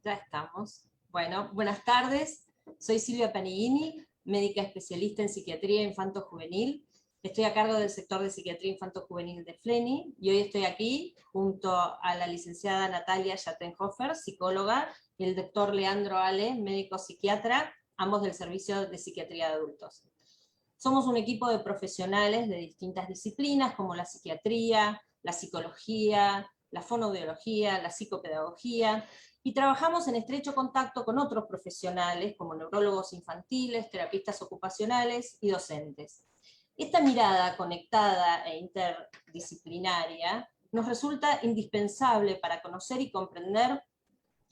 Ya estamos. Bueno, buenas tardes. Soy Silvia Panigini, médica especialista en psiquiatría infanto-juvenil. Estoy a cargo del sector de psiquiatría infanto-juvenil de FLENI y hoy estoy aquí junto a la licenciada Natalia Schattenhofer, psicóloga, y el doctor Leandro Ale, médico psiquiatra, ambos del Servicio de Psiquiatría de Adultos. Somos un equipo de profesionales de distintas disciplinas como la psiquiatría, la psicología, la fonoaudiología, la psicopedagogía, y trabajamos en estrecho contacto con otros profesionales como neurólogos infantiles, terapistas ocupacionales y docentes. Esta mirada conectada e interdisciplinaria nos resulta indispensable para conocer y comprender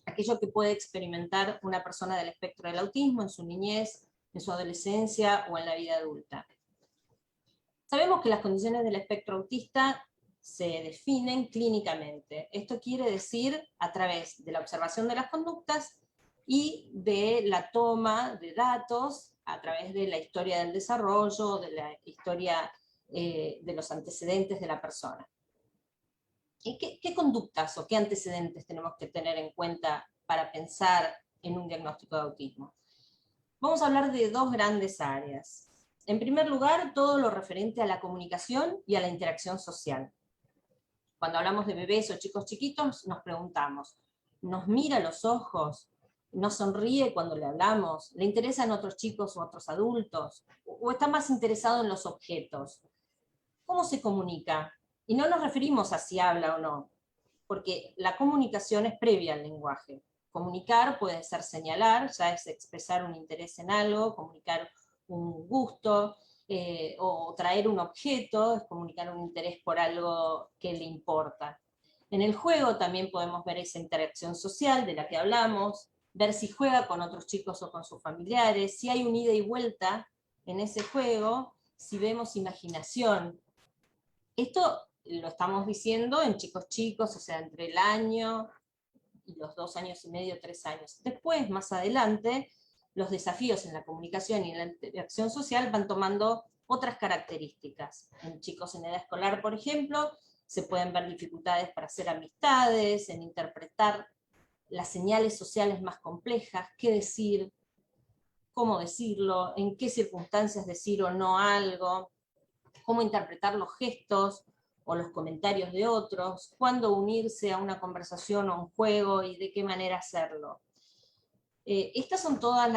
aquello que puede experimentar una persona del espectro del autismo en su niñez, en su adolescencia o en la vida adulta. Sabemos que las condiciones del espectro autista se definen clínicamente. Esto quiere decir a través de la observación de las conductas y de la toma de datos a través de la historia del desarrollo, de la historia de los antecedentes de la persona. ¿Y qué conductas o qué antecedentes tenemos que tener en cuenta para pensar en un diagnóstico de autismo? Vamos a hablar de dos grandes áreas. En primer lugar, todo lo referente a la comunicación y a la interacción social. Cuando hablamos de bebés o chicos chiquitos, nos preguntamos, ¿nos mira a los ojos? ¿Nos sonríe cuando le hablamos? ¿Le interesan otros chicos o otros adultos? ¿O está más interesado en los objetos? ¿Cómo se comunica? Y no nos referimos a si habla o no, porque la comunicación es previa al lenguaje. Comunicar puede ser señalar, ya es expresar un interés en algo, comunicar un gusto, o traer un objeto, es comunicar un interés por algo que le importa. En el juego también podemos ver esa interacción social de la que hablamos, ver si juega con otros chicos o con sus familiares, si hay un ida y vuelta en ese juego, si vemos imaginación. Esto lo estamos diciendo en chicos, o sea, entre el año y los 2 años y medio, 3 años. Después, más adelante, los desafíos en la comunicación y en la interacción social van tomando otras características. En chicos en edad escolar, por ejemplo, se pueden ver dificultades para hacer amistades, en interpretar las señales sociales más complejas, qué decir, cómo decirlo, en qué circunstancias decir o no algo, cómo interpretar los gestos o los comentarios de otros, cuándo unirse a una conversación o a un juego y de qué manera hacerlo. Estas son todas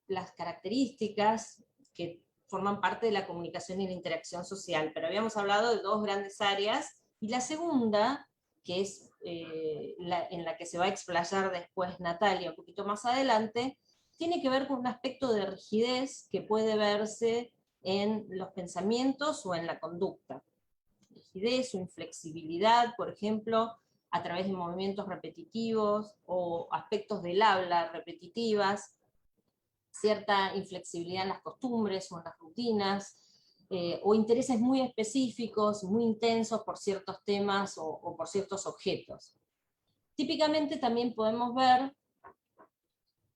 las características que forman parte de la comunicación y la interacción social, pero habíamos hablado de dos grandes áreas, y la segunda, que es en la que se va a explayar después Natalia un poquito más adelante, tiene que ver con un aspecto de rigidez que puede verse en los pensamientos o en la conducta. Rigidez o inflexibilidad, por ejemplo, a través de movimientos repetitivos o aspectos del habla repetitivas, cierta inflexibilidad en las costumbres o en las rutinas, o intereses muy específicos, muy intensos por ciertos temas o por ciertos objetos. Típicamente también podemos ver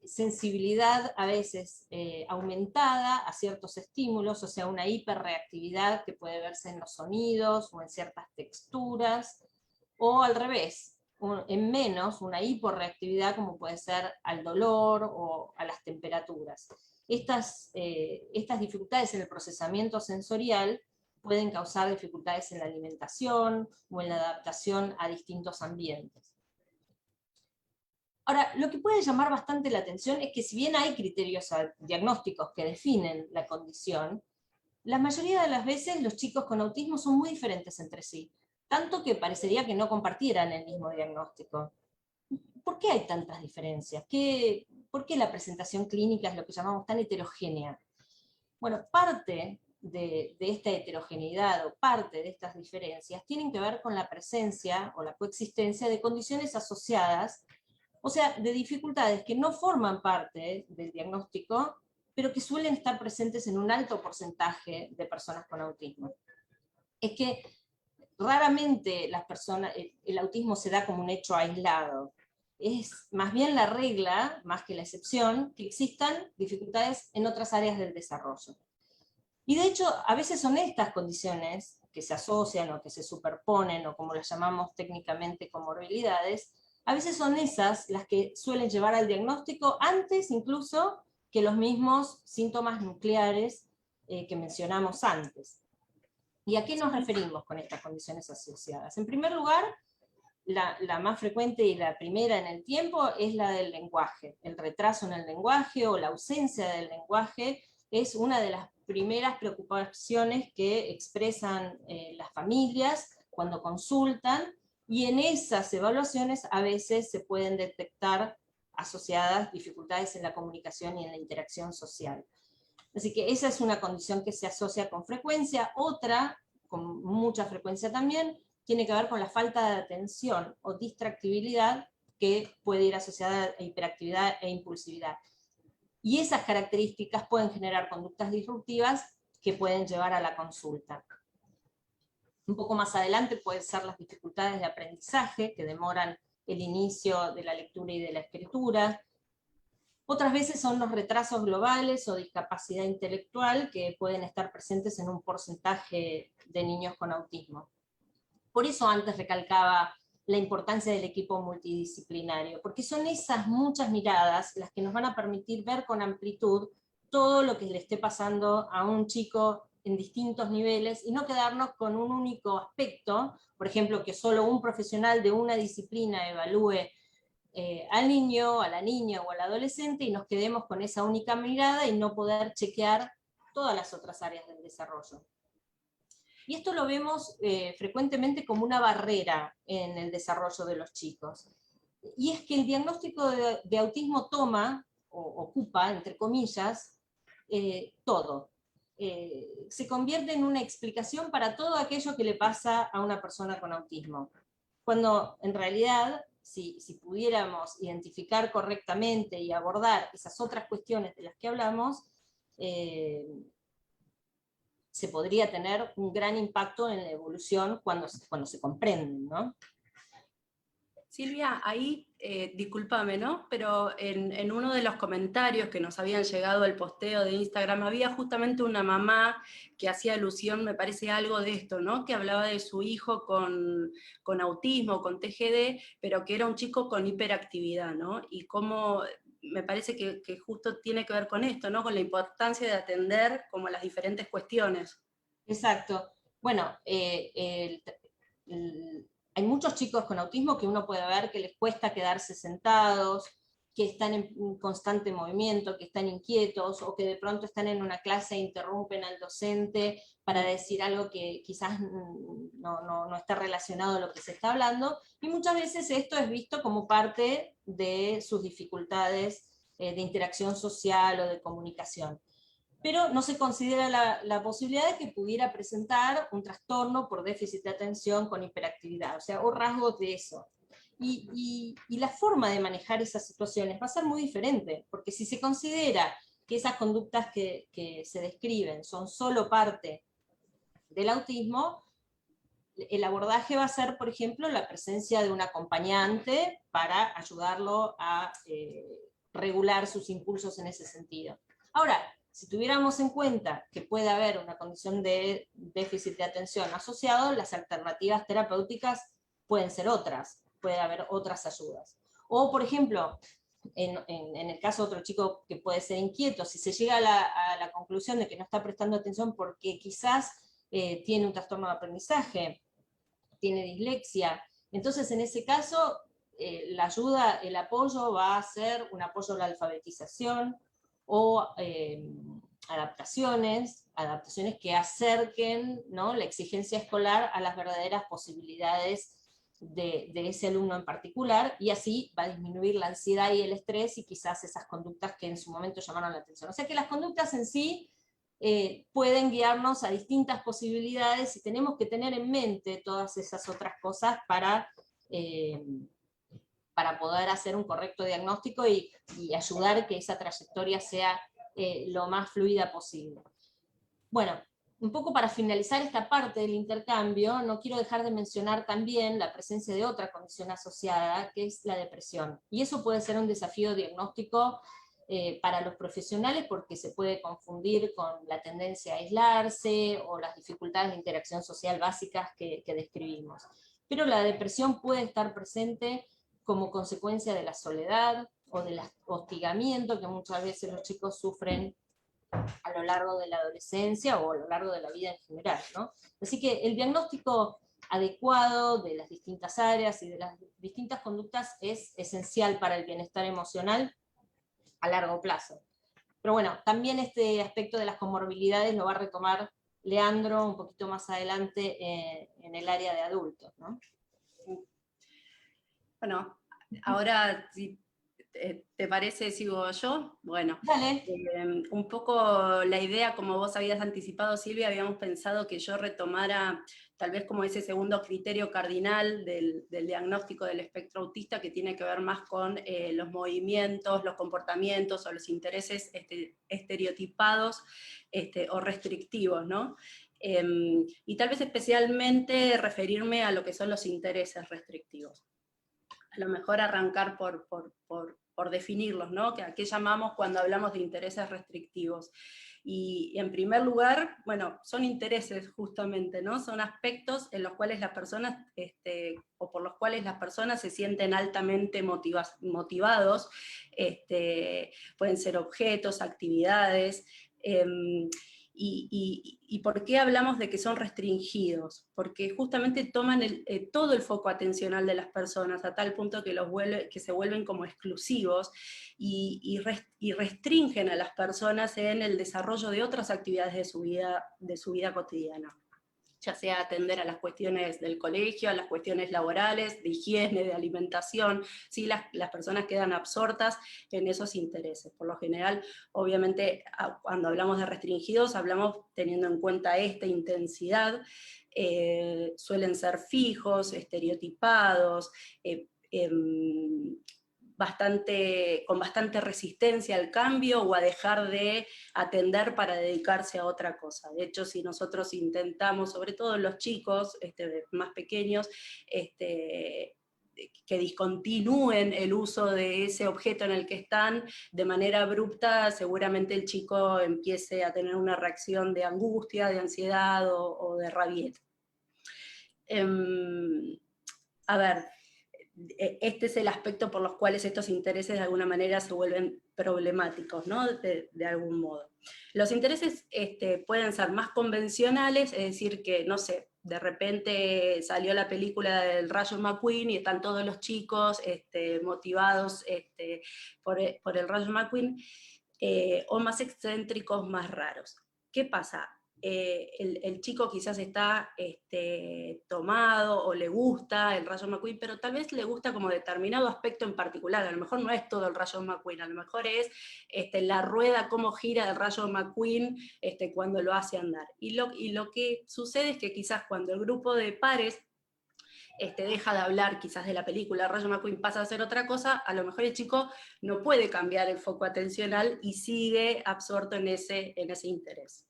sensibilidad a veces aumentada a ciertos estímulos, o sea, una hiperreactividad que puede verse en los sonidos o en ciertas texturas, o al revés, en menos, una hiporreactividad como puede ser al dolor o a las temperaturas. Estas dificultades en el procesamiento sensorial pueden causar dificultades en la alimentación o en la adaptación a distintos ambientes. Ahora, lo que puede llamar bastante la atención es que si bien hay criterios diagnósticos que definen la condición, la mayoría de las veces los chicos con autismo son muy diferentes entre sí, tanto que parecería que no compartieran el mismo diagnóstico. ¿Por qué hay tantas diferencias? ¿Por qué la presentación clínica es lo que llamamos tan heterogénea? Bueno, parte de esta heterogeneidad o parte de estas diferencias tienen que ver con la presencia o la coexistencia de condiciones asociadas, o sea, de dificultades que no forman parte del diagnóstico, pero que suelen estar presentes en un alto porcentaje de personas con autismo. Es que raramente el autismo se da como un hecho aislado. Es más bien la regla, más que la excepción, que existan dificultades en otras áreas del desarrollo. Y de hecho, a veces son estas condiciones que se asocian o que se superponen, o como las llamamos técnicamente comorbilidades, a veces son esas las que suelen llevar al diagnóstico antes incluso que los mismos síntomas nucleares que mencionamos antes. ¿Y a qué nos referimos con estas condiciones asociadas? En primer lugar, la más frecuente y la primera en el tiempo es la del lenguaje. El retraso en el lenguaje o la ausencia del lenguaje es una de las primeras preocupaciones que expresan las familias cuando consultan, y en esas evaluaciones a veces se pueden detectar asociadas dificultades en la comunicación y en la interacción social. Así que esa es una condición que se asocia con frecuencia. Otra, con mucha frecuencia también, tiene que ver con la falta de atención o distractibilidad, que puede ir asociada a hiperactividad e impulsividad. Y esas características pueden generar conductas disruptivas que pueden llevar a la consulta. Un poco más adelante pueden ser las dificultades de aprendizaje, que demoran el inicio de la lectura y de la escritura. Otras veces son los retrasos globales o discapacidad intelectual, que pueden estar presentes en un porcentaje de niños con autismo. Por eso antes recalcaba la importancia del equipo multidisciplinario, porque son esas muchas miradas las que nos van a permitir ver con amplitud todo lo que le esté pasando a un chico en distintos niveles, y no quedarnos con un único aspecto, por ejemplo, que solo un profesional de una disciplina evalúe al niño, a la niña o al adolescente, y nos quedemos con esa única mirada y no poder chequear todas las otras áreas del desarrollo. Y esto lo vemos frecuentemente como una barrera en el desarrollo de los chicos. Y es que el diagnóstico de autismo toma, o ocupa, entre comillas, todo. Se convierte en una explicación para todo aquello que le pasa a una persona con autismo. Cuando en realidad, si pudiéramos identificar correctamente y abordar esas otras cuestiones de las que hablamos, se podría tener un gran impacto en la evolución cuando se comprenden, ¿no? Silvia, ahí, discúlpame, ¿no? Pero en uno de los comentarios que nos habían llegado al posteo de Instagram, había justamente una mamá que hacía alusión, me parece, algo de esto, ¿no? Que hablaba de su hijo con autismo, con TGD, pero que era un chico con hiperactividad, ¿no? Y cómo me parece que justo tiene que ver con esto, ¿no? Con la importancia de atender como las diferentes cuestiones. Exacto. Bueno, hay muchos chicos con autismo que uno puede ver que les cuesta quedarse sentados, que están en constante movimiento, que están inquietos, o que de pronto están en una clase e interrumpen al docente para decir algo que quizás no está relacionado a lo que se está hablando, y muchas veces esto es visto como parte de sus dificultades de interacción social o de comunicación. Pero no se considera la posibilidad de que pudiera presentar un trastorno por déficit de atención con hiperactividad, o sea, o rasgos de eso. Y la forma de manejar esas situaciones va a ser muy diferente, porque si se considera que esas conductas que se describen son solo parte del autismo, el abordaje va a ser, por ejemplo, la presencia de un acompañante para ayudarlo a regular sus impulsos en ese sentido. Ahora, si tuviéramos en cuenta que puede haber una condición de déficit de atención asociado, las alternativas terapéuticas pueden ser otras, puede haber otras ayudas. O, por ejemplo, en el caso de otro chico que puede ser inquieto, si se llega a la conclusión de que no está prestando atención porque quizás tiene un trastorno de aprendizaje, tiene dislexia, entonces en ese caso la ayuda, el apoyo va a ser un apoyo a la alfabetización, o adaptaciones que acerquen, ¿no?, la exigencia escolar a las verdaderas posibilidades de ese alumno en particular, y así va a disminuir la ansiedad y el estrés y quizás esas conductas que en su momento llamaron la atención. O sea que las conductas en sí pueden guiarnos a distintas posibilidades, y tenemos que tener en mente todas esas otras cosas para poder hacer un correcto diagnóstico y ayudar que esa trayectoria sea lo más fluida posible. Bueno, un poco para finalizar esta parte del intercambio, no quiero dejar de mencionar también la presencia de otra condición asociada, que es la depresión. Y eso puede ser un desafío diagnóstico para los profesionales, porque se puede confundir con la tendencia a aislarse o las dificultades de interacción social básicas que describimos. Pero la depresión puede estar presente como consecuencia de la soledad o del hostigamiento que muchas veces los chicos sufren a lo largo de la adolescencia o a lo largo de la vida en general, ¿no? Así que el diagnóstico adecuado de las distintas áreas y de las distintas conductas es esencial para el bienestar emocional a largo plazo. Pero bueno, también este aspecto de las comorbilidades lo va a retomar Leandro un poquito más adelante en el área de adultos, ¿no? Bueno, ahora si te parece sigo yo. Bueno, Dale. un poco la idea, como vos habías anticipado, Silvia, habíamos pensado que yo retomara tal vez como ese segundo criterio cardinal del diagnóstico del espectro autista, que tiene que ver más con los movimientos, los comportamientos o los intereses estereotipados o restrictivos, ¿no? Y tal vez especialmente referirme a lo que son los intereses restrictivos. A lo mejor arrancar por definirlos, ¿no? ¿A qué llamamos cuando hablamos de intereses restrictivos? Y en primer lugar, bueno, son intereses justamente, ¿no? Son aspectos en los cuales las personas, o por los cuales las personas se sienten altamente motivados, pueden ser objetos, actividades, ¿Y por qué hablamos de que son restringidos? Porque justamente toman todo el foco atencional de las personas a tal punto que se vuelven como exclusivos y restringen a las personas en el desarrollo de otras actividades de su vida cotidiana, ya sea atender a las cuestiones del colegio, a las cuestiones laborales, de higiene, de alimentación. ¿Sí? Las personas quedan absortas en esos intereses. Por lo general, obviamente, cuando hablamos de restringidos, hablamos teniendo en cuenta esta intensidad. Suelen ser fijos, estereotipados, con bastante resistencia al cambio o a dejar de atender para dedicarse a otra cosa. De hecho, si nosotros intentamos, sobre todo los chicos más pequeños, que discontinúen el uso de ese objeto en el que están de manera abrupta, seguramente el chico empiece a tener una reacción de angustia, de ansiedad o de rabieta. A ver, este es el aspecto por los cuales estos intereses de alguna manera se vuelven problemáticos, ¿no? De algún modo. Los intereses pueden ser más convencionales, es decir, que, no sé, de repente salió la película del Rayo McQueen y están todos los chicos motivados por el Rayo McQueen, o más excéntricos, más raros. ¿Qué pasa? El chico quizás está tomado o le gusta el Rayo McQueen, pero tal vez le gusta como determinado aspecto en particular. A lo mejor no es todo el Rayo McQueen, a lo mejor es la rueda, cómo gira el Rayo McQueen cuando lo hace andar. Y lo que sucede es que quizás cuando el grupo de pares deja de hablar quizás de la película, Rayo McQueen pasa a hacer otra cosa, a lo mejor el chico no puede cambiar el foco atencional y sigue absorto en ese interés.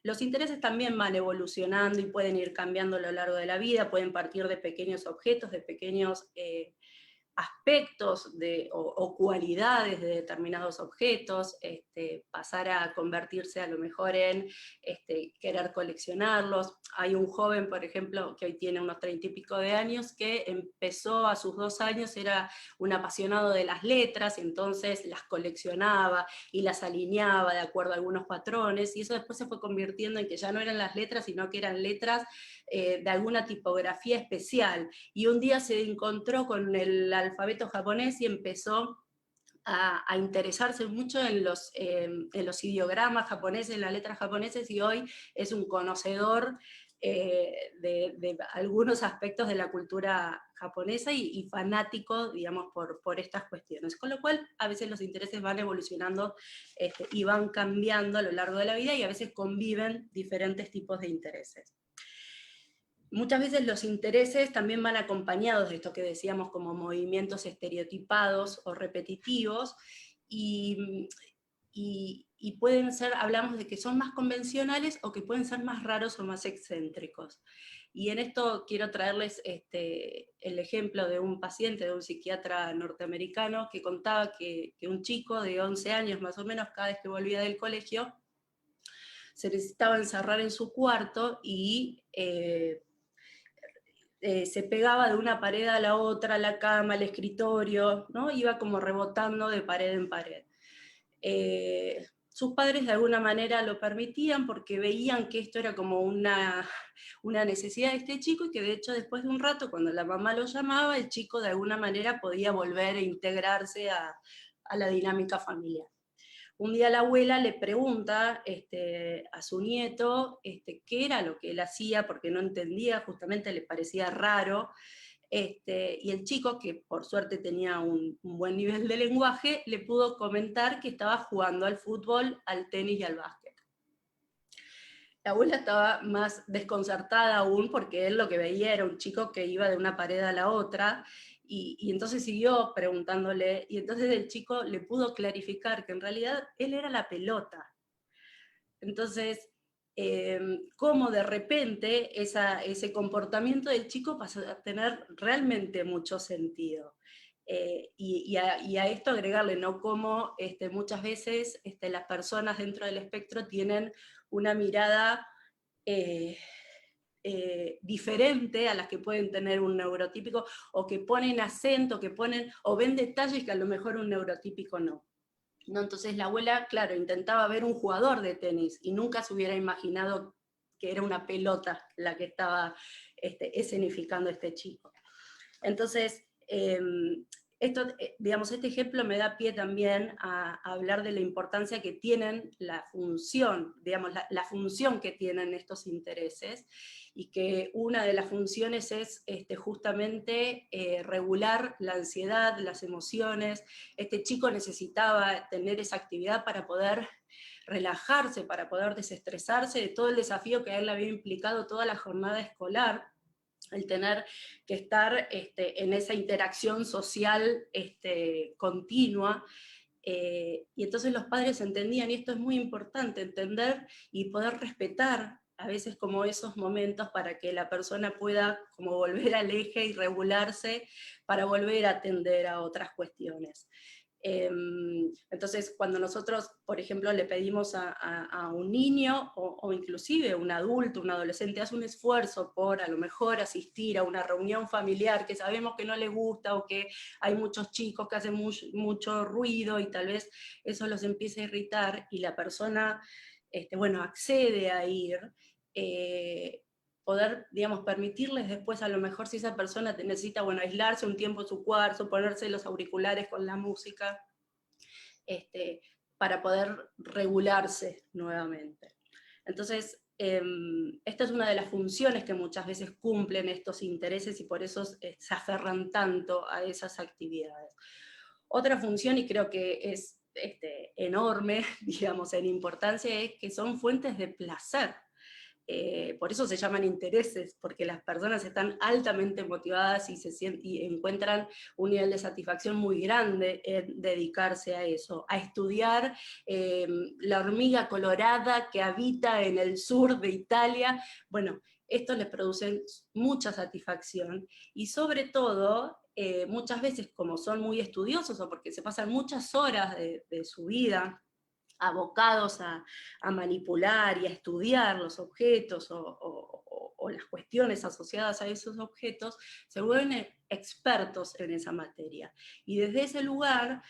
Los intereses también van evolucionando y pueden ir cambiando a lo largo de la vida, pueden partir de pequeños objetos, de pequeños aspectos o cualidades de determinados objetos, pasar a convertirse a lo mejor en querer coleccionarlos. Hay un joven, por ejemplo, que hoy tiene unos 30 y pico de años, que empezó a sus 2 años, era un apasionado de las letras, entonces las coleccionaba y las alineaba de acuerdo a algunos patrones, y eso después se fue convirtiendo en que ya no eran las letras, sino que eran letras de alguna tipografía especial, y un día se encontró con el alfabeto japonés y empezó a interesarse mucho en los ideogramas japoneses, en las letras japonesas, y hoy es un conocedor de algunos aspectos de la cultura japonesa y fanático, digamos, por estas cuestiones. Con lo cual, a veces los intereses van evolucionando y van cambiando a lo largo de la vida, y a veces conviven diferentes tipos de intereses. Muchas veces los intereses también van acompañados de esto que decíamos como movimientos estereotipados o repetitivos, y pueden ser, hablamos de que son más convencionales o que pueden ser más raros o más excéntricos. Y en esto quiero traerles el ejemplo de un paciente, de un psiquiatra norteamericano, que contaba que un chico de 11 años más o menos, cada vez que volvía del colegio, se necesitaba encerrar en su cuarto y se pegaba de una pared a la otra, la cama, el escritorio, ¿no? Iba como rebotando de pared en pared. Sus padres de alguna manera lo permitían porque veían que esto era como una necesidad de este chico, y que de hecho después de un rato, cuando la mamá lo llamaba, el chico de alguna manera podía volver a integrarse a la dinámica familiar. Un día la abuela le pregunta a su nieto qué era lo que él hacía, porque no entendía, justamente le parecía raro, y el chico, que por suerte tenía un buen nivel de lenguaje, le pudo comentar que estaba jugando al fútbol, al tenis y al básquet. La abuela estaba más desconcertada aún, porque él lo que veía era un chico que iba de una pared a la otra, y entonces siguió preguntándole, y entonces el chico le pudo clarificar que en realidad él era la pelota. Entonces, cómo de repente ese comportamiento del chico pasó a tener realmente mucho sentido. Y a esto agregarle, ¿no? Cómo muchas veces las personas dentro del espectro tienen una mirada diferente a las que pueden tener un neurotípico, o que ponen acento, o ven detalles que a lo mejor un neurotípico no. ¿No? Entonces la abuela, claro, intentaba ver un jugador de tenis y nunca se hubiera imaginado que era una pelota la que estaba escenificando este chico. Entonces, digamos, este ejemplo me da pie también a hablar de la importancia que tienen la función, digamos, la función que tienen estos intereses, y que una de las funciones es justamente regular la ansiedad, las emociones. Este chico necesitaba tener esa actividad para poder relajarse, para poder desestresarse de todo el desafío que a él le había implicado toda la jornada escolar, el tener que estar en esa interacción social continua. Y entonces los padres entendían, y esto es muy importante, entender y poder respetar a veces como esos momentos, para que la persona pueda como volver al eje y regularse, para volver a atender a otras cuestiones. Entonces, cuando nosotros, por ejemplo, le pedimos a un niño, o inclusive un adulto, un adolescente, hace un esfuerzo por a lo mejor asistir a una reunión familiar que sabemos que no le gusta, o que hay muchos chicos que hacen mucho ruido, y tal vez eso los empieza a irritar, y la persona bueno, accede a ir, poder, digamos, permitirles después, a lo mejor si esa persona necesita, bueno, aislarse un tiempo en su cuarto, ponerse los auriculares con la música, para poder regularse nuevamente. Entonces, esta es una de las funciones que muchas veces cumplen estos intereses, y por eso se aferran tanto a esas actividades. Otra función, y creo que es enorme, digamos, en importancia, es que son fuentes de placer. Por eso se llaman intereses, porque las personas están altamente motivadas y encuentran un nivel de satisfacción muy grande en dedicarse a eso, a estudiar la hormiga colorada que habita en el sur de Italia. Bueno, esto les produce mucha satisfacción, y sobre todo, muchas veces, como son muy estudiosos, o porque se pasan muchas horas de su vida abocados a manipular y a estudiar los objetos, o las cuestiones asociadas a esos objetos, se vuelven expertos en esa materia. Y desde ese lugar,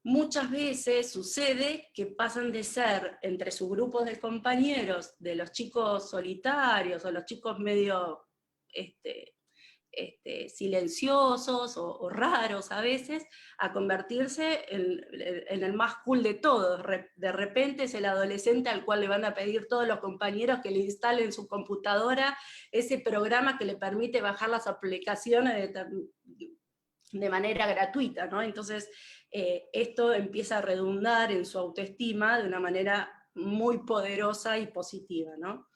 muchas veces sucede que pasan de ser, entre sus grupos de compañeros, de los chicos solitarios, o los chicos medio silenciosos o raros a veces, a convertirse en el más cool de todos. De repente es el adolescente al cual le van a pedir todos los compañeros que le instalen en su computadora ese programa que le permite bajar las aplicaciones de manera gratuita, ¿no? Entonces, esto empieza a redundar en su autoestima de una manera muy poderosa y positiva, ¿no?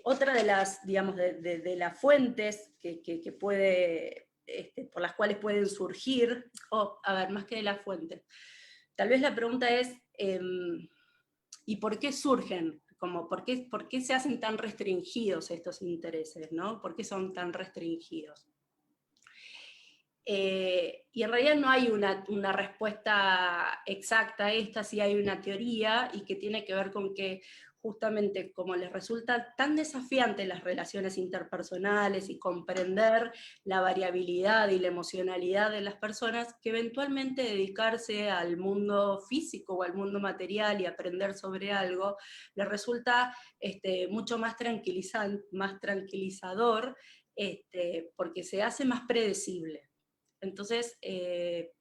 Otra de las, digamos, de las fuentes que puede, por las cuales pueden surgir, a ver, más que de las fuentes, tal vez la pregunta es, ¿y por qué surgen? Como, ¿por qué se hacen tan restringidos estos intereses, ¿no? ¿Por qué son tan restringidos? Y en realidad no hay una respuesta exacta a esta, sí hay una teoría, y que tiene que ver con que justamente como les resulta tan desafiante las relaciones interpersonales y comprender la variabilidad y la emocionalidad de las personas, que eventualmente dedicarse al mundo físico o al mundo material y aprender sobre algo, les resulta mucho más más tranquilizador, porque se hace más predecible. Entonces,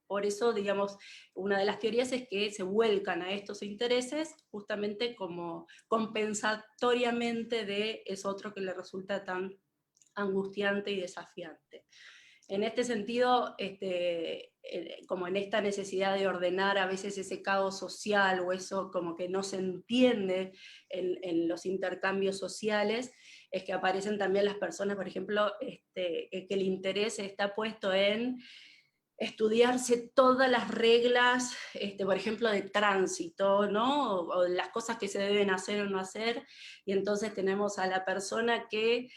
por eso, digamos, una de las teorías es que se vuelcan a estos intereses justamente como compensatoriamente de eso otro que le resulta tan angustiante y desafiante. En este sentido, como en esta necesidad de ordenar a veces ese caos social o eso como que no se entiende en los intercambios sociales, es que aparecen también las personas, por ejemplo, que el interés está puesto en estudiarse todas las reglas, por ejemplo, de tránsito, ¿no? O las cosas que se deben hacer o no hacer, y entonces tenemos a la persona que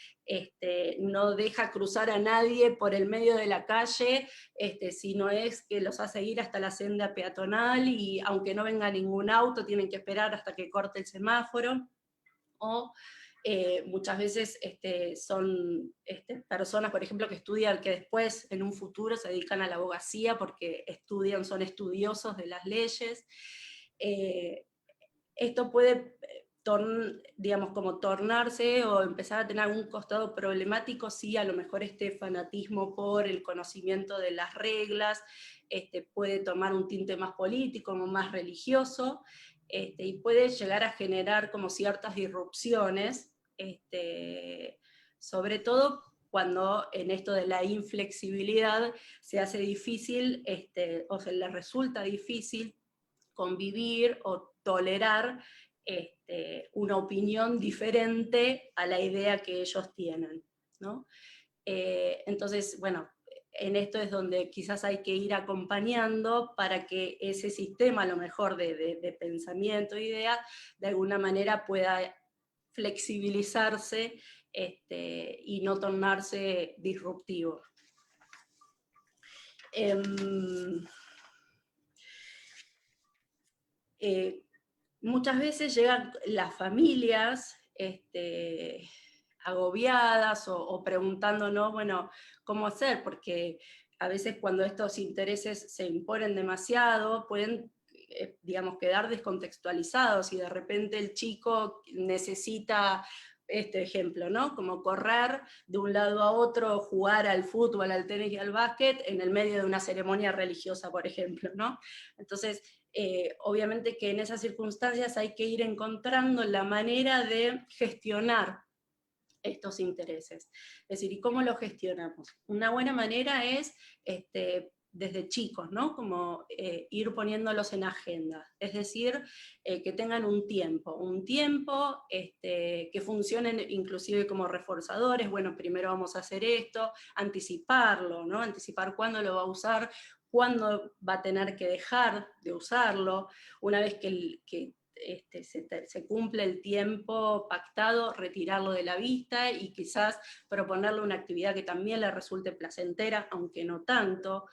no deja cruzar a nadie por el medio de la calle, si no es que los hace ir hasta la senda peatonal, y aunque no venga ningún auto, tienen que esperar hasta que corte el semáforo, o muchas veces son personas, por ejemplo, que estudian, que después en un futuro se dedican a la abogacía porque son estudiosos de las leyes. Esto puede, digamos, como tornarse o empezar a tener algún costado problemático si a lo mejor este fanatismo por el conocimiento de las reglas puede tomar un tinte más político, más religioso, y puede llegar a generar como ciertas disrupciones, sobre todo cuando en esto de la inflexibilidad se hace difícil, o se les resulta difícil convivir o tolerar una opinión diferente a la idea que ellos tienen, ¿no? Entonces, bueno, en esto es donde quizás hay que ir acompañando para que ese sistema, a lo mejor, de pensamiento e idea, de alguna manera pueda flexibilizarse y no tornarse disruptivo. Muchas veces llegan las familias agobiadas o preguntándonos, bueno, ¿cómo hacer? Porque a veces cuando estos intereses se imponen demasiado, pueden, digamos, quedar descontextualizados, y de repente el chico necesita, este ejemplo, ¿no? Como correr de un lado a otro, jugar al fútbol, al tenis y al básquet en el medio de una ceremonia religiosa, por ejemplo, ¿no? Entonces, obviamente que en esas circunstancias hay que ir encontrando la manera de gestionar estos intereses. Es decir, ¿y cómo lo gestionamos? Una buena manera es desde chicos, ¿no? Como ir poniéndolos en agenda, es decir, que tengan un tiempo que funcionen inclusive como reforzadores. Bueno, primero vamos a hacer esto, anticiparlo, ¿no? Anticipar cuándo lo va a usar, cuándo va a tener que dejar de usarlo, una vez que se cumple el tiempo pactado, retirarlo de la vista y quizás proponerle una actividad que también le resulte placentera, aunque no tanto.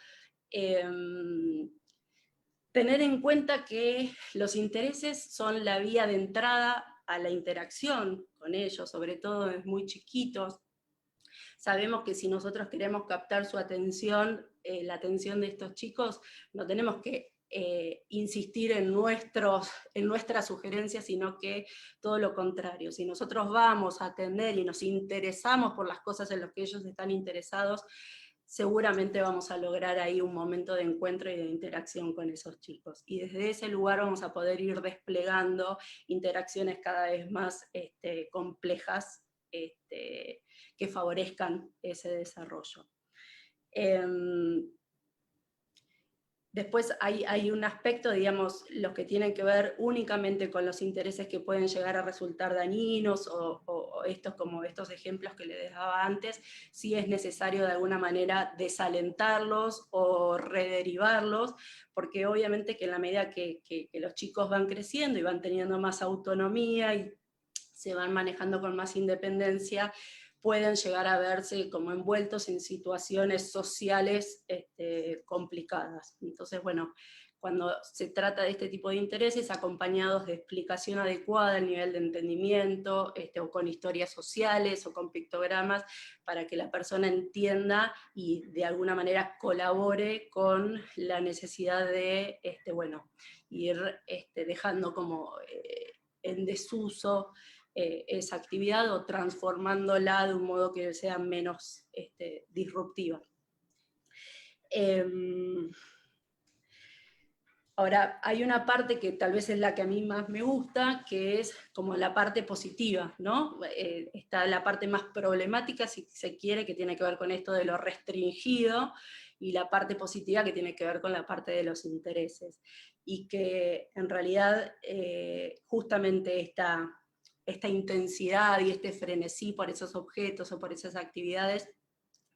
Tener en cuenta que los intereses son la vía de entrada a la interacción con ellos, sobre todo desde muy chiquitos. Sabemos que si nosotros queremos captar su atención, la atención de estos chicos, no tenemos que insistir en nuestras sugerencias, sino que todo lo contrario. Si nosotros vamos a atender y nos interesamos por las cosas en las que ellos están interesados, seguramente vamos a lograr ahí un momento de encuentro y de interacción con esos chicos. Y desde ese lugar vamos a poder ir desplegando interacciones cada vez más complejas, que favorezcan ese desarrollo. Después hay un aspecto, digamos, los que tienen que ver únicamente con los intereses que pueden llegar a resultar dañinos, o estos ejemplos que les daba antes, si es necesario de alguna manera desalentarlos o rederivarlos, porque obviamente que en la medida que los chicos van creciendo y van teniendo más autonomía y se van manejando con más independencia, pueden llegar a verse como envueltos en situaciones sociales complicadas. Entonces, bueno, cuando se trata de este tipo de intereses, acompañados de explicación adecuada al nivel de entendimiento, o con historias sociales o con pictogramas, para que la persona entienda y de alguna manera colabore con la necesidad de ir dejando como en desuso esa actividad o transformándola de un modo que sea menos disruptiva. Ahora, hay una parte que tal vez es la que a mí más me gusta, que es como la parte positiva, ¿no? Está la parte más problemática, si se quiere, que tiene que ver con esto de lo restringido, y la parte positiva que tiene que ver con la parte de los intereses. Y que en realidad justamente esta intensidad y este frenesí por esos objetos o por esas actividades,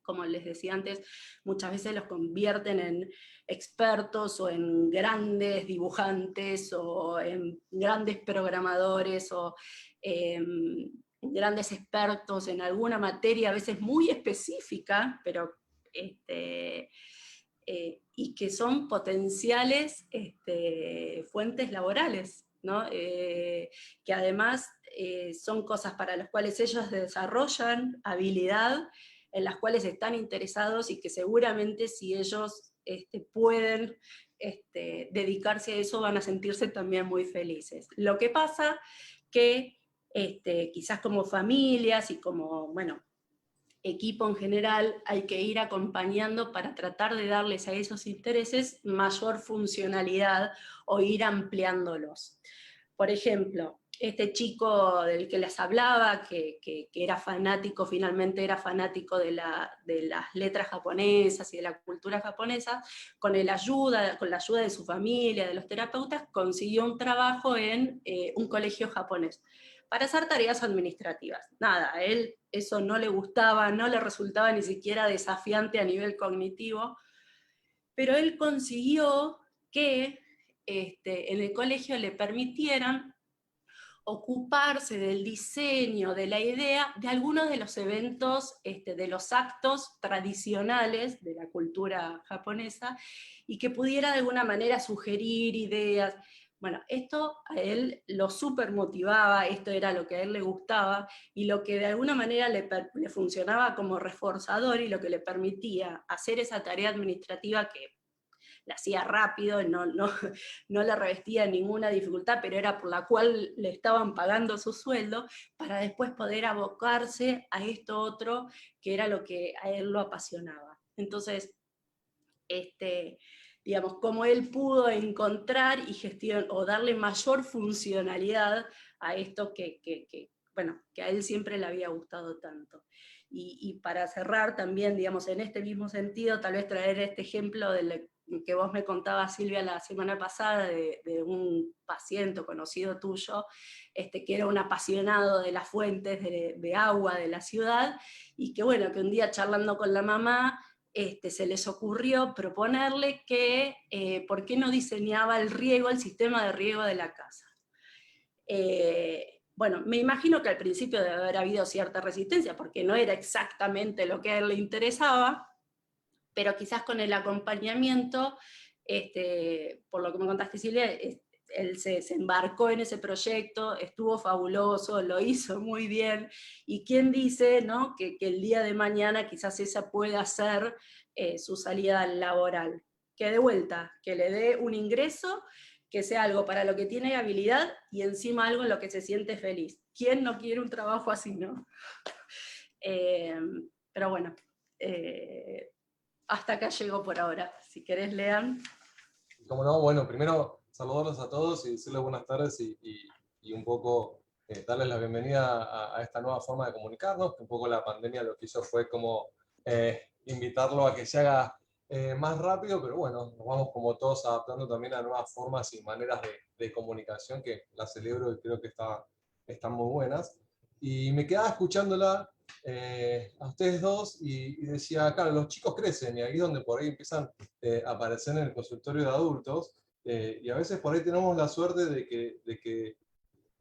como les decía antes, muchas veces los convierten en expertos o en grandes dibujantes o en grandes programadores o grandes expertos en alguna materia a veces muy específica, pero y que son potenciales fuentes laborales, ¿no? Que además son cosas para las cuales ellos desarrollan habilidad, en las cuales están interesados y que seguramente si ellos pueden dedicarse a eso van a sentirse también muy felices. Lo que pasa que quizás como familias y como, bueno, equipo en general, hay que ir acompañando para tratar de darles a esos intereses mayor funcionalidad o ir ampliándolos. Por ejemplo, este chico del que les hablaba, que era fanático, finalmente era fanático de las letras japonesas y de la cultura japonesa, con la ayuda de su familia, de los terapeutas, consiguió un trabajo en un colegio japonés para hacer tareas administrativas. Nada, a él eso no le gustaba, no le resultaba ni siquiera desafiante a nivel cognitivo, pero él consiguió que en el colegio le permitieran ocuparse del diseño, de la idea, de algunos de los eventos, de los actos tradicionales de la cultura japonesa, y que pudiera de alguna manera sugerir ideas. Bueno, esto a él lo súper motivaba, esto era lo que a él le gustaba, y lo que de alguna manera le funcionaba como reforzador y lo que le permitía hacer esa tarea administrativa que la hacía rápido, no le revestía ninguna dificultad, pero era por la cual le estaban pagando su sueldo, para después poder abocarse a esto otro, que era lo que a él lo apasionaba. Entonces, digamos, como él pudo encontrar y o darle mayor funcionalidad a esto que a él siempre le había gustado tanto. Y para cerrar también, digamos, en este mismo sentido, tal vez traer este ejemplo que vos me contabas, Silvia, la semana pasada, de un paciente conocido tuyo, que era un apasionado de las fuentes de agua de la ciudad, y que bueno, que un día charlando con la mamá, se les ocurrió proponerle que por qué no diseñaba el sistema de riego de la casa. Bueno, me imagino que al principio debe haber habido cierta resistencia, porque no era exactamente lo que a él le interesaba, pero quizás con el acompañamiento, por lo que me contaste, Silvia, él se embarcó en ese proyecto, estuvo fabuloso, lo hizo muy bien, y quién dice, ¿no?, que el día de mañana quizás esa pueda ser su salida laboral. Que de vuelta, que le dé un ingreso, que sea algo para lo que tiene habilidad, y encima algo en lo que se siente feliz. ¿Quién no quiere un trabajo así, no? Pero bueno, hasta acá llegó por ahora. Si querés, Lean. Como no, bueno, primero saludarlos a todos y decirles buenas tardes y un poco darles la bienvenida a esta nueva forma de comunicarnos, que un poco la pandemia lo que hizo fue como invitarlo a que se haga más rápido, pero bueno, nos vamos como todos adaptando también a nuevas formas y maneras de comunicación que la celebro y creo que están muy buenas. Y me quedaba escuchándola a ustedes dos y decía, claro, los chicos crecen y ahí es donde por ahí empiezan a aparecer en el consultorio de adultos y a veces por ahí tenemos la suerte de que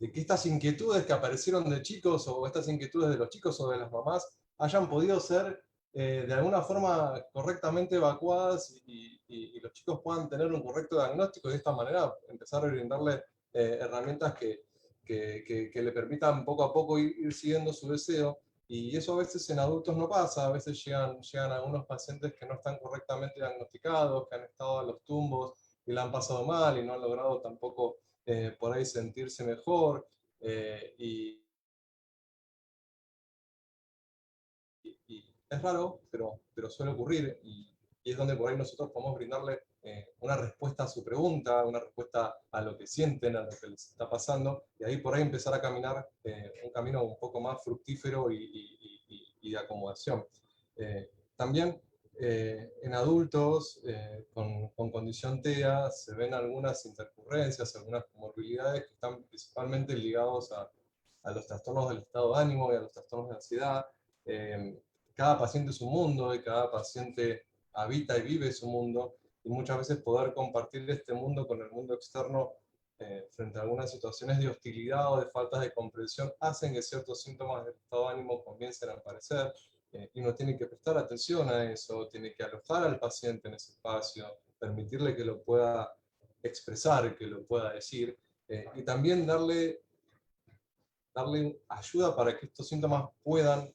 estas inquietudes que aparecieron de chicos o estas inquietudes de los chicos o de las mamás hayan podido ser de alguna forma correctamente evacuadas y los chicos puedan tener un correcto diagnóstico y de esta manera empezar a brindarle herramientas que le permitan poco a poco ir siguiendo su deseo. Y eso a veces en adultos no pasa, a veces llegan algunos pacientes que no están correctamente diagnosticados, que han estado a los tumbos y la han pasado mal y no han logrado tampoco por ahí sentirse mejor. Y es raro, pero suele ocurrir y es donde por ahí nosotros podemos brindarle una respuesta a su pregunta, una respuesta a lo que sienten, a lo que les está pasando, y ahí por ahí empezar a caminar un camino un poco más fructífero y de acomodación. También en adultos con condición TEA se ven algunas intercurrencias, algunas comorbilidades que están principalmente ligados a los trastornos del estado de ánimo y a los trastornos de ansiedad. Cada paciente es un mundo y cada paciente habita y vive su mundo, y muchas veces poder compartir este mundo con el mundo externo frente a algunas situaciones de hostilidad o de falta de comprensión hacen que ciertos síntomas del estado de ánimo comiencen a aparecer, y uno tiene que prestar atención a eso, tiene que alojar al paciente en ese espacio, permitirle que lo pueda expresar, que lo pueda decir, y también darle ayuda para que estos síntomas puedan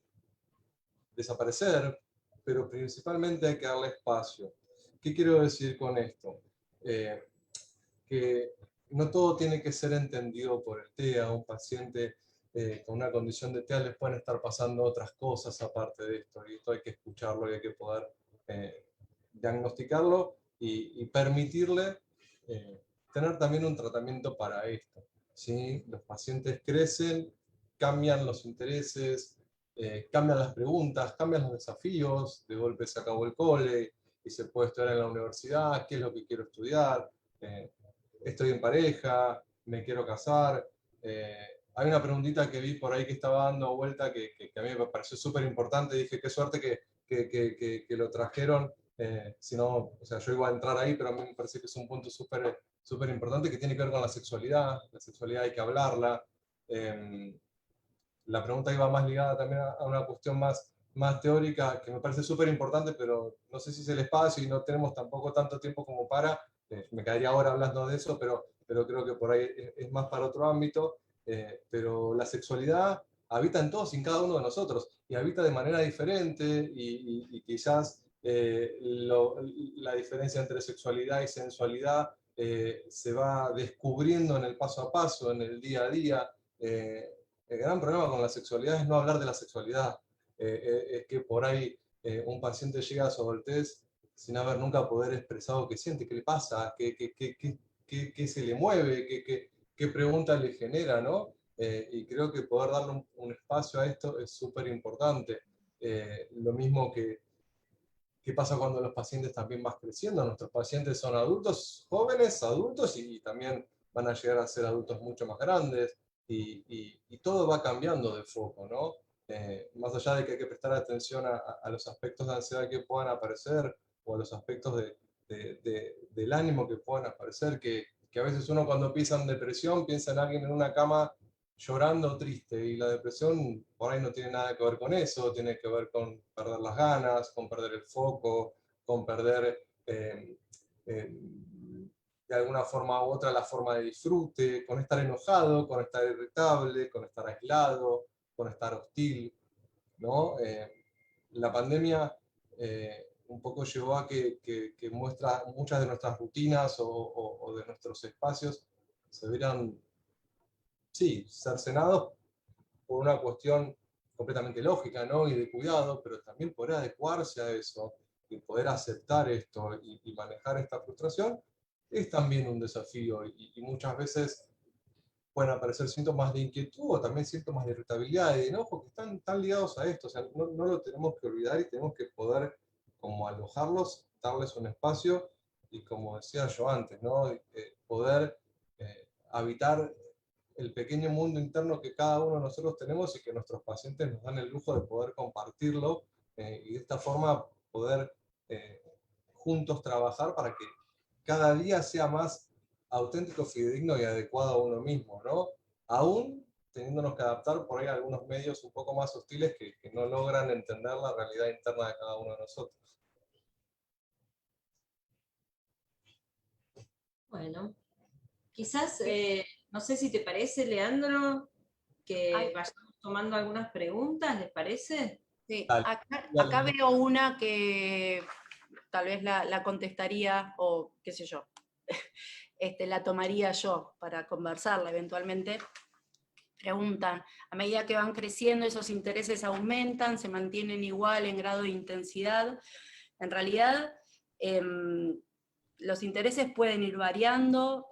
desaparecer, pero principalmente hay que darle espacio. ¿Qué quiero decir con esto? Que no todo tiene que ser entendido por el TEA. Un paciente con una condición de TEA les pueden estar pasando otras cosas aparte de esto, y esto hay que escucharlo y hay que poder diagnosticarlo y permitirle tener también un tratamiento para esto. ¿Sí? Los pacientes crecen, cambian los intereses, cambian las preguntas, cambian los desafíos, de golpe se acabó el cole y se puede estudiar en la universidad, qué es lo que quiero estudiar, estoy en pareja, me quiero casar. Hay una preguntita que vi por ahí que estaba dando vuelta que a mí me pareció súper importante, dije qué suerte que lo trajeron, si no, o sea, yo iba a entrar ahí, pero a mí me parece que es un punto súper importante que tiene que ver con la sexualidad hay que hablarla. La pregunta iba más ligada también a una cuestión más teórica, que me parece súper importante, pero no sé si es el espacio y no tenemos tampoco tanto tiempo como para, me quedaría ahora hablando de eso, pero creo que por ahí es más para otro ámbito, pero la sexualidad habita en todos y en cada uno de nosotros, y habita de manera diferente, y quizás la diferencia entre sexualidad y sensualidad se va descubriendo en el paso a paso, en el día a día. El gran problema con la sexualidad es no hablar de la sexualidad. Es que por ahí un paciente llega a su adultez sin haber nunca poder expresado qué siente, qué le pasa, qué se le mueve, qué pregunta le genera, ¿no? Y creo que poder darle un espacio a esto es súper importante. Lo mismo qué pasa cuando los pacientes también van creciendo. Nuestros pacientes son adultos, jóvenes, adultos, y también van a llegar a ser adultos mucho más grandes, y todo va cambiando de foco, ¿no? Más allá de que hay que prestar atención a los aspectos de ansiedad que puedan aparecer, o a los aspectos del ánimo que puedan aparecer, que a veces uno cuando piensa en depresión piensa en alguien en una cama llorando triste, y la depresión por ahí no tiene nada que ver con eso, tiene que ver con perder las ganas, con perder el foco, con perder de alguna forma u otra la forma de disfrute, con estar enojado, con estar irritable, con estar aislado, con estar hostil, ¿no? La pandemia un poco llevó a que muestra muchas de nuestras rutinas o de nuestros espacios se vieran, sí, cercenados por una cuestión completamente lógica, ¿no? Y de cuidado, pero también poder adecuarse a eso y poder aceptar esto y manejar esta frustración es también un desafío, y muchas veces pueden aparecer síntomas de inquietud o también síntomas de irritabilidad y de enojo que están tan ligados a esto. O sea, no lo tenemos que olvidar y tenemos que poder como alojarlos, darles un espacio y, como decía yo antes, ¿no? Poder habitar el pequeño mundo interno que cada uno de nosotros tenemos y que nuestros pacientes nos dan el lujo de poder compartirlo, y de esta forma poder juntos trabajar para que cada día sea más auténtico, fidedigno y adecuado a uno mismo, ¿no? Aún teniéndonos que adaptar por ahí a algunos medios un poco más hostiles que no logran entender la realidad interna de cada uno de nosotros. Bueno, quizás, no sé si te parece, Leandro, que Ay, vayamos tomando algunas preguntas, ¿les parece? sí, Dale, acá dale. veo una que tal vez la contestaría, o qué sé yo, la tomaría yo para conversarla eventualmente. Preguntan, a medida que van creciendo, esos intereses aumentan, se mantienen igual en grado de intensidad. En realidad, los intereses pueden ir variando,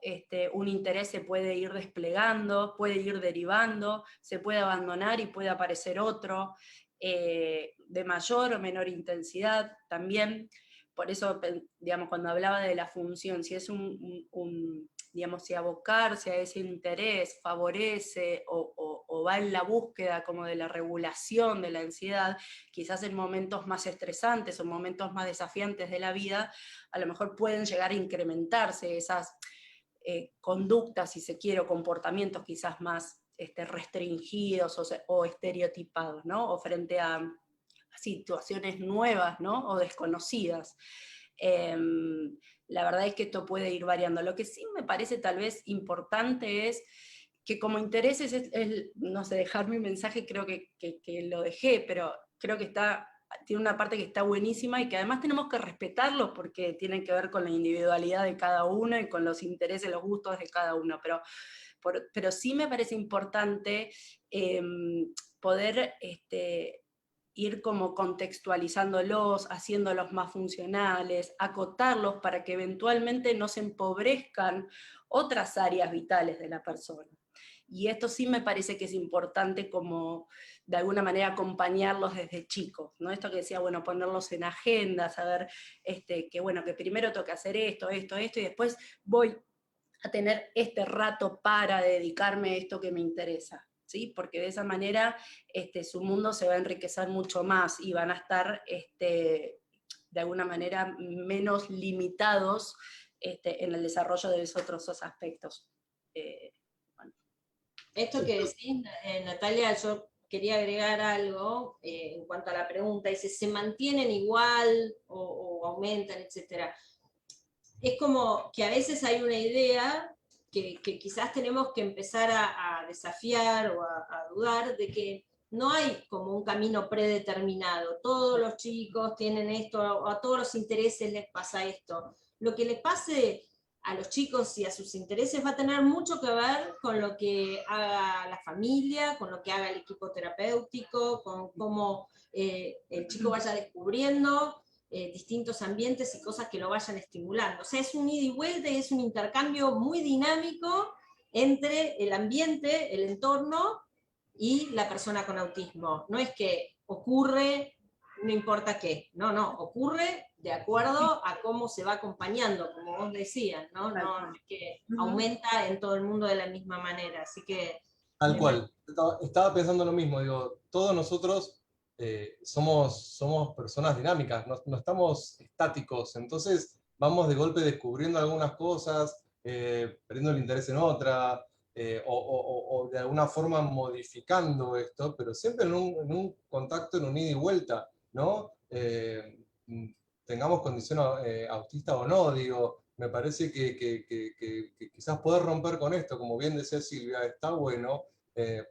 un interés se puede ir desplegando, puede ir derivando, se puede abandonar y puede aparecer otro, de mayor o menor intensidad también. Por eso, digamos, cuando hablaba de la función, si es digamos, si abocarse a ese interés favorece o va en la búsqueda como de la regulación de la ansiedad, quizás en momentos más estresantes o momentos más desafiantes de la vida, a lo mejor pueden llegar a incrementarse esas conductas, si se quiere, o comportamientos quizás más restringidos o estereotipados, ¿no? O frente a situaciones nuevas, ¿no? O desconocidas. La verdad es que esto puede ir variando. Lo que sí me parece tal vez importante es que como intereses, no sé, dejar mi mensaje, creo que lo dejé, pero creo que tiene una parte que está buenísima y que además tenemos que respetarlos porque tienen que ver con la individualidad de cada uno y con los intereses, los gustos de cada uno, pero sí me parece importante poder ir como contextualizándolos, haciéndolos más funcionales, acotarlos para que eventualmente no se empobrezcan otras áreas vitales de la persona. Y esto sí me parece que es importante como de alguna manera acompañarlos desde chicos, ¿no? Esto que decía, bueno, ponerlos en agenda, saber que bueno, que primero tengo que hacer esto, y después voy a tener este rato para dedicarme a esto que me interesa, ¿sí? Porque de esa manera su mundo se va a enriquecer mucho más y van a estar de alguna manera menos limitados en el desarrollo de esos otros aspectos. Bueno. Esto que decís, Natalia, yo quería agregar algo en cuanto a la pregunta. Dice, ¿se mantienen igual o aumentan, etcétera? Es como que a veces hay una idea que quizás tenemos que empezar a desafiar o a dudar de que no hay como un camino predeterminado. Todos los chicos tienen esto, a todos los intereses les pasa esto. Lo que les pase a los chicos y a sus intereses va a tener mucho que ver con lo que haga la familia, con lo que haga el equipo terapéutico, con cómo el chico vaya descubriendo distintos ambientes y cosas que lo vayan estimulando. O sea, es un ida y vuelta y es un intercambio muy dinámico entre el ambiente, el entorno y la persona con autismo. No es que ocurre, no importa qué, no, ocurre de acuerdo a cómo se va acompañando, como vos decías, no es que aumenta en todo el mundo de la misma manera, así que... Tal cual, estaba pensando lo mismo, digo, todos nosotros somos personas dinámicas, no estamos estáticos, entonces vamos de golpe descubriendo algunas cosas, perdiendo el interés en otra, o de alguna forma modificando esto, pero siempre en un contacto, en un ida y vuelta, ¿no? Tengamos condición autista o no, digo, me parece que quizás poder romper con esto, como bien decía Silvia, está bueno,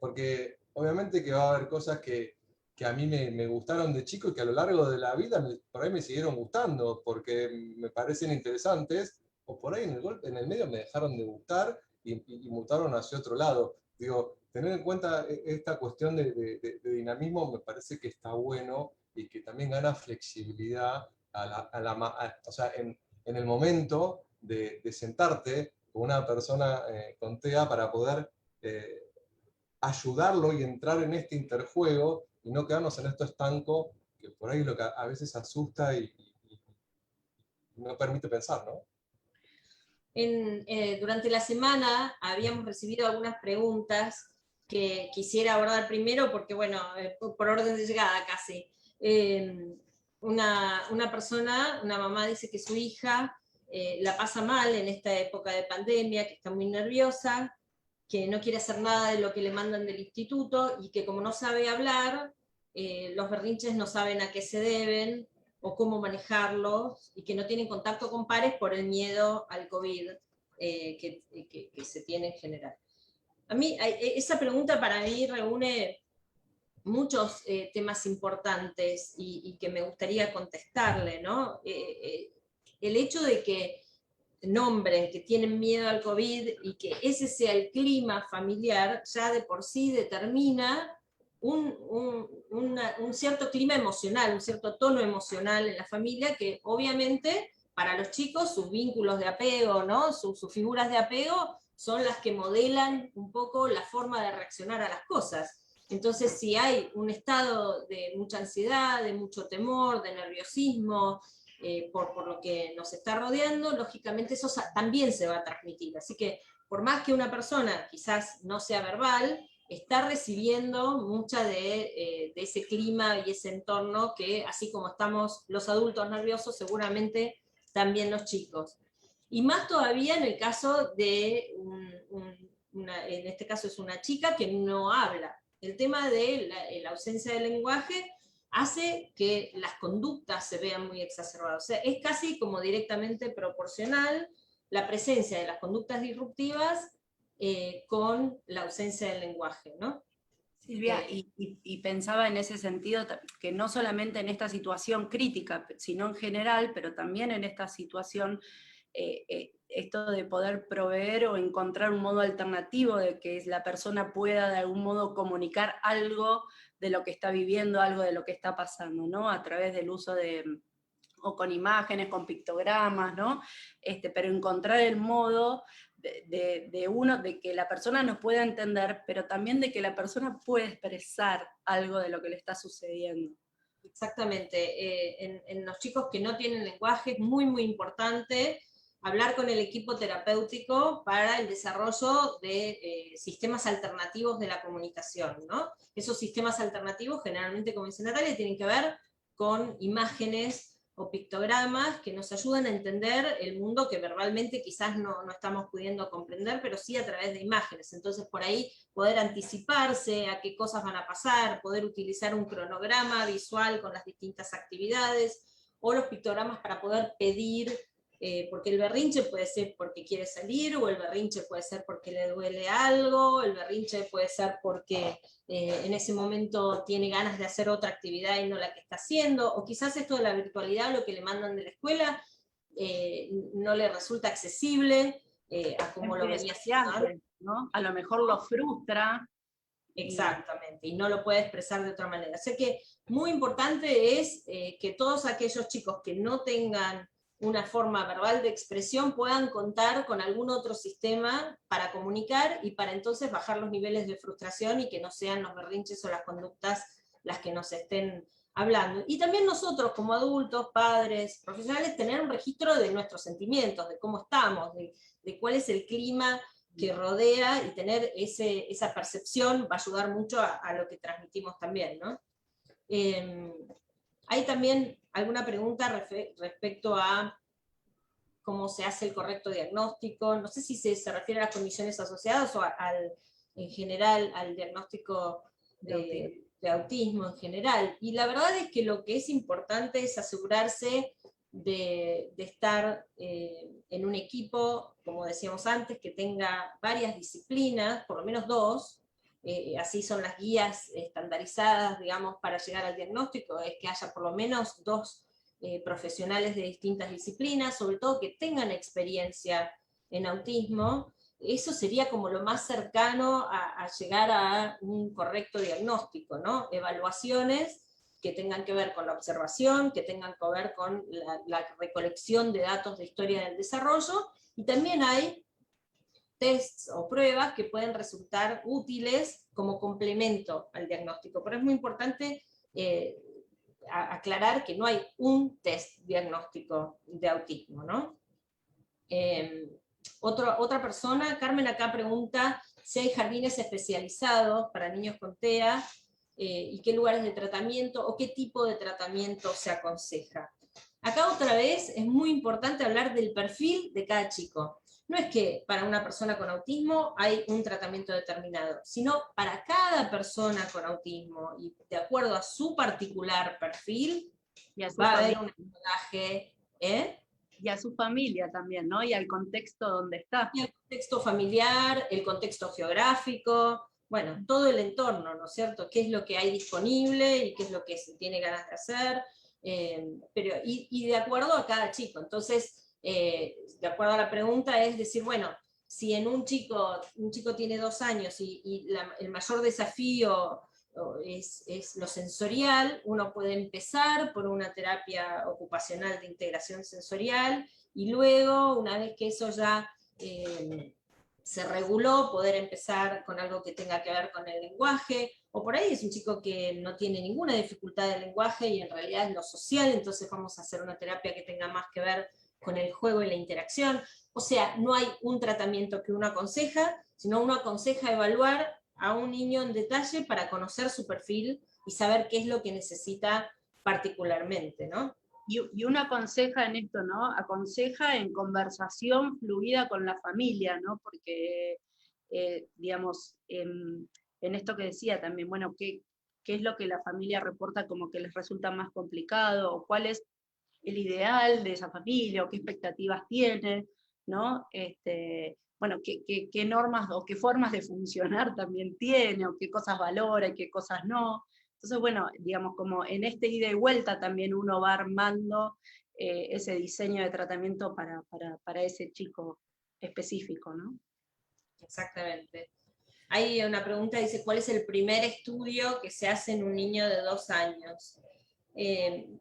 porque obviamente que va a haber cosas que a mí me gustaron de chico y que a lo largo de la vida por ahí me siguieron gustando, porque me parecen interesantes, o por ahí en el medio me dejaron de gustar y mutaron hacia otro lado. Digo, tener en cuenta esta cuestión de dinamismo me parece que está bueno y que también gana flexibilidad o sea, en el momento de sentarte con una persona con TEA para poder ayudarlo y entrar en este interjuego y no quedarnos en esto estanco, que por ahí es lo que a veces asusta y no permite pensar, ¿no? Durante la semana habíamos recibido algunas preguntas que quisiera abordar primero porque, bueno, por orden de llegada casi. Una persona, una mamá dice que su hija la pasa mal en esta época de pandemia, que está muy nerviosa, que no quiere hacer nada de lo que le mandan del instituto y que como no sabe hablar, los berrinches no saben a qué se deben o cómo manejarlos y que no tienen contacto con pares por el miedo al COVID. que se tiene en general. A mí, esa pregunta para mí reúne muchos temas importantes y que me gustaría contestarle, ¿no? El hecho de que nombren que tienen miedo al COVID y que ese sea el clima familiar, ya de por sí determina un cierto clima emocional, un cierto tono emocional en la familia, que obviamente para los chicos sus vínculos de apego, ¿no? sus figuras de apego son las que modelan un poco la forma de reaccionar a las cosas. Entonces, si hay un estado de mucha ansiedad, de mucho temor, de nerviosismo, por lo que nos está rodeando, lógicamente eso también se va a transmitir. Así que, por más que una persona quizás no sea verbal, está recibiendo mucha de ese clima y ese entorno que, así como estamos los adultos nerviosos, seguramente también los chicos. Y más todavía en el caso de, en este caso es una chica que no habla. El tema de la ausencia de lenguaje hace que las conductas se vean muy exacerbadas. O sea, es casi como directamente proporcional la presencia de las conductas disruptivas con la ausencia del lenguaje, ¿no? Silvia, y pensaba en ese sentido que no solamente en esta situación crítica, sino en general, pero también en esta situación, esto de poder proveer o encontrar un modo alternativo de que la persona pueda de algún modo comunicar algo de lo que está viviendo, algo de lo que está pasando, ¿no? A través del uso de, o con imágenes, con pictogramas, ¿no? Pero encontrar el modo de que la persona nos pueda entender, pero también de que la persona pueda expresar algo de lo que le está sucediendo. Exactamente. En los chicos que no tienen lenguaje es muy, muy importante hablar con el equipo terapéutico para el desarrollo de sistemas alternativos de la comunicación, ¿no? Esos sistemas alternativos, generalmente, como dice Natalia, tienen que ver con imágenes o pictogramas que nos ayudan a entender el mundo que verbalmente quizás no estamos pudiendo comprender, pero sí a través de imágenes. Entonces, por ahí poder anticiparse a qué cosas van a pasar, poder utilizar un cronograma visual con las distintas actividades, o los pictogramas para poder pedir, porque el berrinche puede ser porque quiere salir, o el berrinche puede ser porque le duele algo, el berrinche puede ser porque en ese momento tiene ganas de hacer otra actividad y no la que está haciendo, o quizás esto de la virtualidad, lo que le mandan de la escuela, no le resulta accesible a como lo venía haciendo, ¿no? A lo mejor lo frustra. Exactamente, y no lo puede expresar de otra manera. Así que muy importante es que todos aquellos chicos que no tengan una forma verbal de expresión puedan contar con algún otro sistema para comunicar y para entonces bajar los niveles de frustración y que no sean los berrinches o las conductas las que nos estén hablando. Y también nosotros como adultos, padres, profesionales, tener un registro de nuestros sentimientos, de cómo estamos, de cuál es el clima que rodea, y tener esa percepción va a ayudar mucho a lo que transmitimos también, ¿no? Hay también alguna pregunta respecto a cómo se hace el correcto diagnóstico. No sé si se refiere a las condiciones asociadas o en general al diagnóstico de autismo en general. Y la verdad es que lo que es importante es asegurarse de estar en un equipo, como decíamos antes, que tenga varias disciplinas, por lo menos dos. Así son las guías estandarizadas, digamos, para llegar al diagnóstico, es que haya por lo menos dos profesionales de distintas disciplinas, sobre todo que tengan experiencia en autismo. Eso sería como lo más cercano a llegar a un correcto diagnóstico, ¿no? Evaluaciones que tengan que ver con la observación, que tengan que ver con la recolección de datos de historia del desarrollo, y también hay tests o pruebas que pueden resultar útiles como complemento al diagnóstico. Pero es muy importante aclarar que no hay un test diagnóstico de autismo, ¿no? Otra persona, Carmen, acá pregunta si hay jardines especializados para niños con TEA, y qué lugares de tratamiento o qué tipo de tratamiento se aconseja. Acá otra vez es muy importante hablar del perfil de cada chico. No es que para una persona con autismo hay un tratamiento determinado, sino para cada persona con autismo, y de acuerdo a su particular perfil, va a haber un abordaje. Y a su familia también, ¿no? Y al contexto donde está. Y el contexto familiar, el contexto geográfico, bueno, todo el entorno, ¿no es cierto? ¿Qué es lo que hay disponible y qué es lo que se tiene ganas de hacer? Y de acuerdo a cada chico. Entonces, de acuerdo a la pregunta, es decir, bueno, si en un chico tiene 2 años y el mayor desafío es lo sensorial, uno puede empezar por una terapia ocupacional de integración sensorial, y luego, una vez que eso ya se reguló, poder empezar con algo que tenga que ver con el lenguaje, o por ahí es un chico que no tiene ninguna dificultad de lenguaje y en realidad es lo social, entonces vamos a hacer una terapia que tenga más que ver con el juego y la interacción. O sea, no hay un tratamiento que uno aconseja, sino uno aconseja evaluar a un niño en detalle para conocer su perfil y saber qué es lo que necesita particularmente, ¿no? Y uno aconseja en esto, ¿no? Aconseja en conversación fluida con la familia, ¿no? Porque, digamos, en esto que decía también, bueno, ¿qué es lo que la familia reporta como que les resulta más complicado? ¿O cuál es el ideal de esa familia? ¿O qué expectativas tiene? ¿No? Bueno, qué normas o qué formas de funcionar también tiene, o qué cosas valora y qué cosas no. Entonces, bueno, digamos, como en este ida y vuelta también uno va armando ese diseño de tratamiento para ese chico específico, ¿no? Exactamente. Hay una pregunta, dice, ¿cuál es el primer estudio que se hace en un niño de 2 años?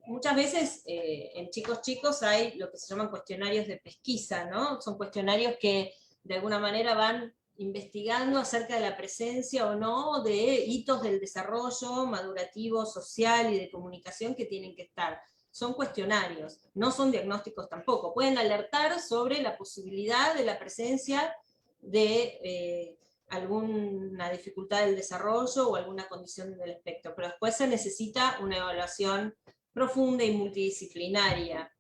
Muchas veces en chicos hay lo que se llaman cuestionarios de pesquisa, ¿no? Son cuestionarios que de alguna manera van investigando acerca de la presencia o no de hitos del desarrollo madurativo, social y de comunicación que tienen que estar. Son cuestionarios, no son diagnósticos tampoco. Pueden alertar sobre la posibilidad de la presencia de alguna dificultad del desarrollo o alguna condición del espectro, pero después se necesita una evaluación profunda y multidisciplinaria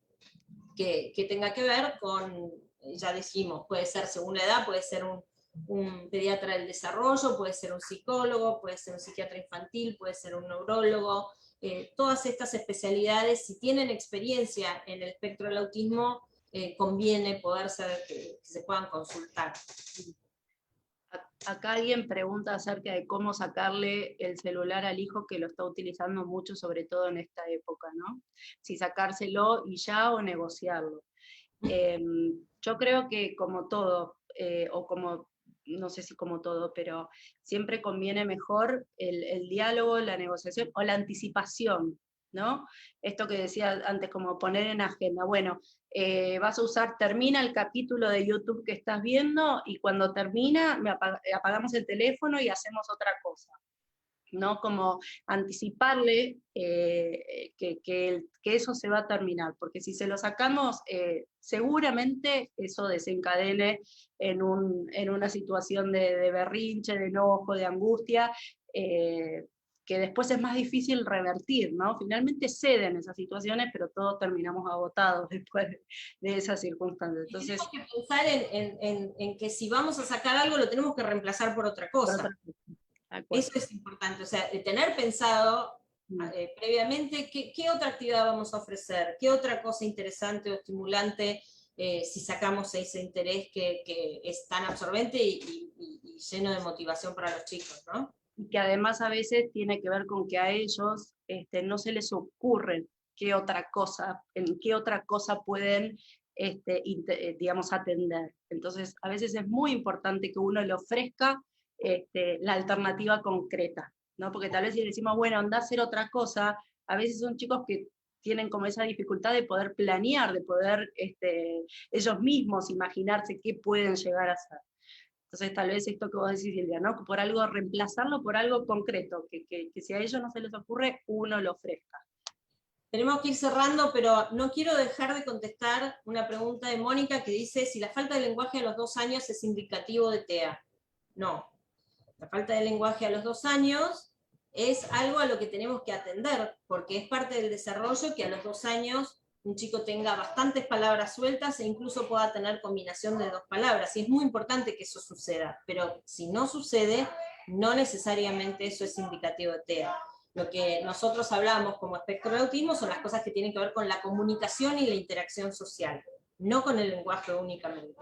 que tenga que ver con, ya dijimos, puede ser según la edad, puede ser un pediatra del desarrollo, puede ser un psicólogo, puede ser un psiquiatra infantil, puede ser un neurólogo. Todas estas especialidades, si tienen experiencia en el espectro del autismo, conviene poder ser, que se puedan consultar. Acá alguien pregunta acerca de cómo sacarle el celular al hijo que lo está utilizando mucho, sobre todo en esta época, ¿no? Si sacárselo y ya o negociarlo. Yo creo que como todo, o como, no sé si como todo, pero siempre conviene mejor el diálogo, la negociación o la anticipación, ¿no? Esto que decía antes, como poner en agenda, bueno, vas a usar, termina el capítulo de YouTube que estás viendo y cuando termina apagamos el teléfono y hacemos otra cosa, ¿no? Como anticiparle que eso se va a terminar, porque si se lo sacamos, seguramente eso desencadene en una situación de berrinche, de enojo, de angustia, que después es más difícil revertir, ¿no? Finalmente ceden esas situaciones, pero todos terminamos agotados después de esas circunstancias. Entonces, tenemos que pensar en que si vamos a sacar algo lo tenemos que reemplazar por otra cosa. Eso es importante, o sea, de tener pensado previamente qué otra actividad vamos a ofrecer, qué otra cosa interesante o estimulante, si sacamos ese interés que es tan absorbente y lleno de motivación para los chicos, ¿no? Y que además a veces tiene que ver con que a ellos no se les ocurre en qué otra cosa pueden, digamos, atender. Entonces, a veces es muy importante que uno le ofrezca la alternativa concreta, ¿no? Porque tal vez si le decimos, bueno, anda a hacer otra cosa, a veces son chicos que tienen como esa dificultad de poder planear, de poder ellos mismos imaginarse qué pueden llegar a hacer. Entonces tal vez esto que vos decís, Silvia, ¿no? Por algo, reemplazarlo por algo concreto, que si a ellos no se les ocurre, uno lo ofrezca. Tenemos que ir cerrando, pero no quiero dejar de contestar una pregunta de Mónica que dice si la falta de lenguaje a los 2 años es indicativo de TEA. No, la falta de lenguaje a los 2 años es algo a lo que tenemos que atender, porque es parte del desarrollo que a los 2 años un chico tenga bastantes palabras sueltas e incluso pueda tener combinación de 2 palabras, y es muy importante que eso suceda, pero si no sucede, no necesariamente eso es indicativo de TEA. Lo que nosotros hablamos como espectro de autismo son las cosas que tienen que ver con la comunicación y la interacción social. no con el lenguaje únicamente.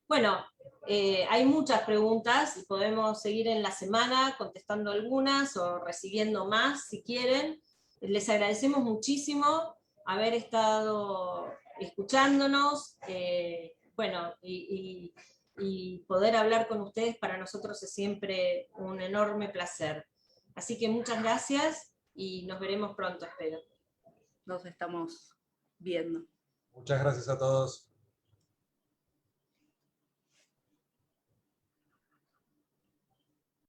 Bueno, hay muchas preguntas y podemos seguir en la semana contestando algunas o recibiendo más si quieren. Les agradecemos muchísimo haber estado escuchándonos, bueno, y poder hablar con ustedes para nosotros es siempre un enorme placer. Así que muchas gracias y nos veremos pronto, espero. Nos estamos viendo. Muchas gracias a todos.